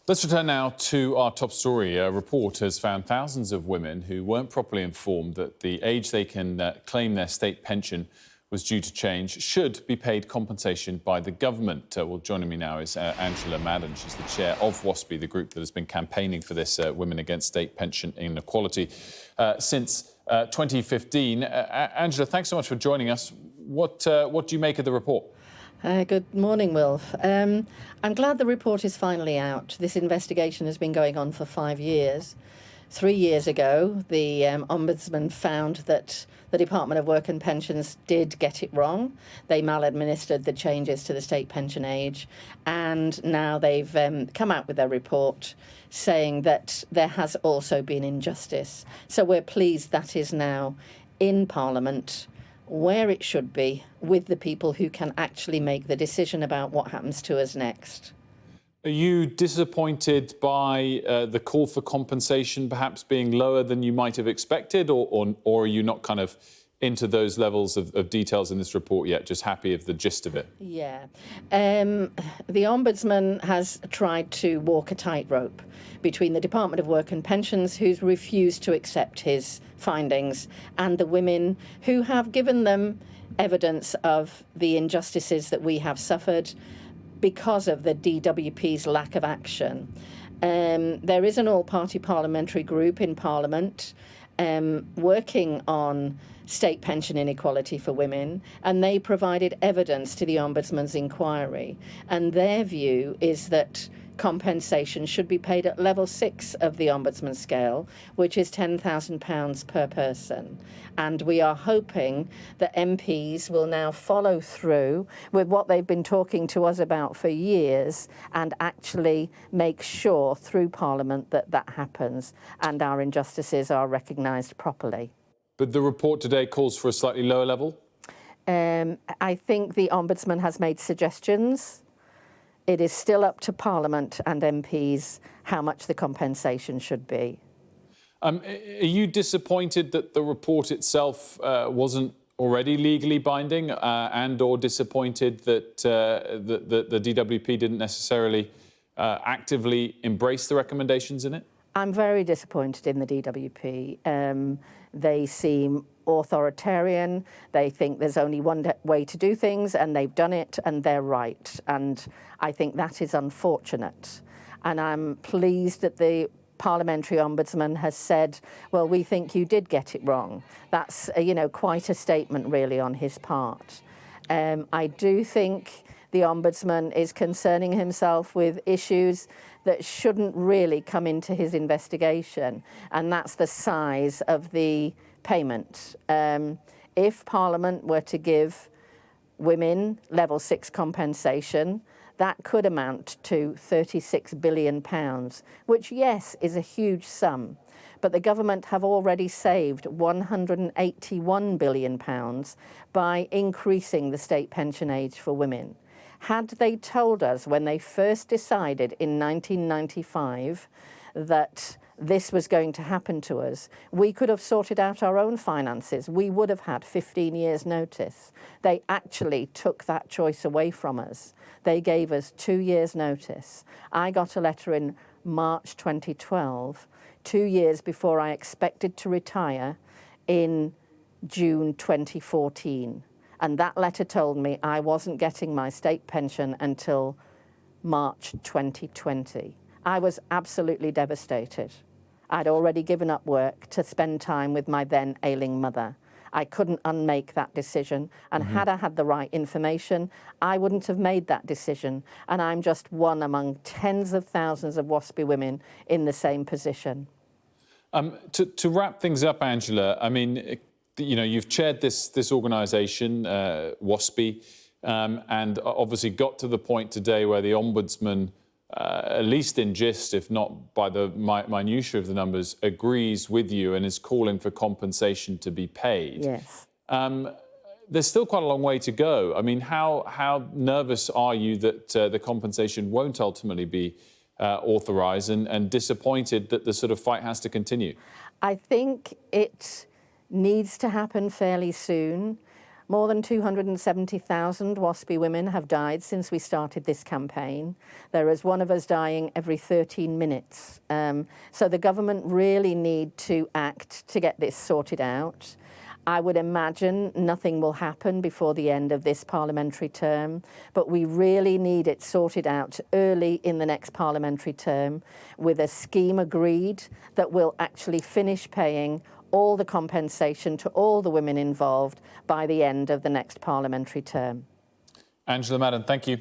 Let's return now to our top story. A report has found thousands of women who weren't properly informed that the age they can claim their state pension was due to change should be paid compensation by the government. Joining me now is Angela Madden. She's the chair of WASPI, the group that has been campaigning for this Women Against State Pension Inequality since 2015. Angela, thanks so much for joining us. What do you make of the report? Good morning, Wilf. I'm glad the report is finally out. This investigation has been going on for 5 years. 3 years ago, the ombudsman found that the Department of Work and Pensions did get it wrong. They maladministered the changes to the state pension age, and now they've come out with their report saying that there has also been injustice. So we're pleased that is now in Parliament, where it should be, with the people who can actually make the decision about what happens to us next. Are you disappointed by the call for compensation perhaps being lower than you might have expected, or are you not kind of into those levels of details in this report yet, just happy of the gist of it? Yeah. The Ombudsman has tried to walk a tightrope between the Department of Work and Pensions, who's refused to accept his findings, and the women who have given them evidence of the injustices that we have suffered because of the DWP's lack of action. There is an all-party parliamentary group in Parliament working on state pension inequality for women, and they provided evidence to the Ombudsman's inquiry. And their view is that compensation should be paid at level 6 of the Ombudsman scale, which is £10,000 per person. And we are hoping that MPs will now follow through with what they've been talking to us about for years and actually make sure through Parliament that that happens and our injustices are recognised properly. But the report today calls for a slightly lower level? I think the Ombudsman has made suggestions. It is still up to Parliament and MPs how much the compensation should be. Are you disappointed that the report itself wasn't already legally binding, and/or disappointed that the DWP didn't necessarily actively embrace the recommendations in it? I'm very disappointed in the DWP. They seem authoritarian. They think there's only one way to do things, and they've done it, and they're right. And I think that is unfortunate. And I'm pleased that the Parliamentary Ombudsman has said, well, we think you did get it wrong. That's, quite a statement, really, on his part. I do think the Ombudsman is concerning himself with issues that shouldn't really come into his investigation, and that's the size of the payment. If Parliament were to give women level 6 compensation, that could amount to £36 billion, which, yes, is a huge sum. But the government have already saved £181 billion by increasing the state pension age for women. Had they told us when they first decided in 1995 that this was going to happen to us, we could have sorted out our own finances. We would have had 15 years' notice. They actually took that choice away from us. They gave us 2 years' notice. I got a letter in March 2012, 2 years before I expected to retire in June 2014. And that letter told me I wasn't getting my state pension until March 2020. I was absolutely devastated. I'd already given up work to spend time with my then ailing mother. I couldn't unmake that decision, and had I had the right information, I wouldn't have made that decision. And I'm just one among tens of thousands of WASPI women in the same position. To wrap things up, Angela, I mean, you've chaired this organisation, WASPI, and obviously got to the point today where the Ombudsman, at least in gist, if not by the minutiae of the numbers, agrees with you and is calling for compensation to be paid. Yes. There's still quite a long way to go. I mean, how nervous are you that the compensation won't ultimately be authorised, and disappointed that the sort of fight has to continue? I think it needs to happen fairly soon. More than 270,000 WASPI women have died since we started this campaign. There is one of us dying every 13 minutes. So the government really need to act to get this sorted out. I would imagine nothing will happen before the end of this parliamentary term, but we really need it sorted out early in the next parliamentary term with a scheme agreed that will actually finish paying all the compensation to all the women involved by the end of the next parliamentary term. Angela Madden, thank you.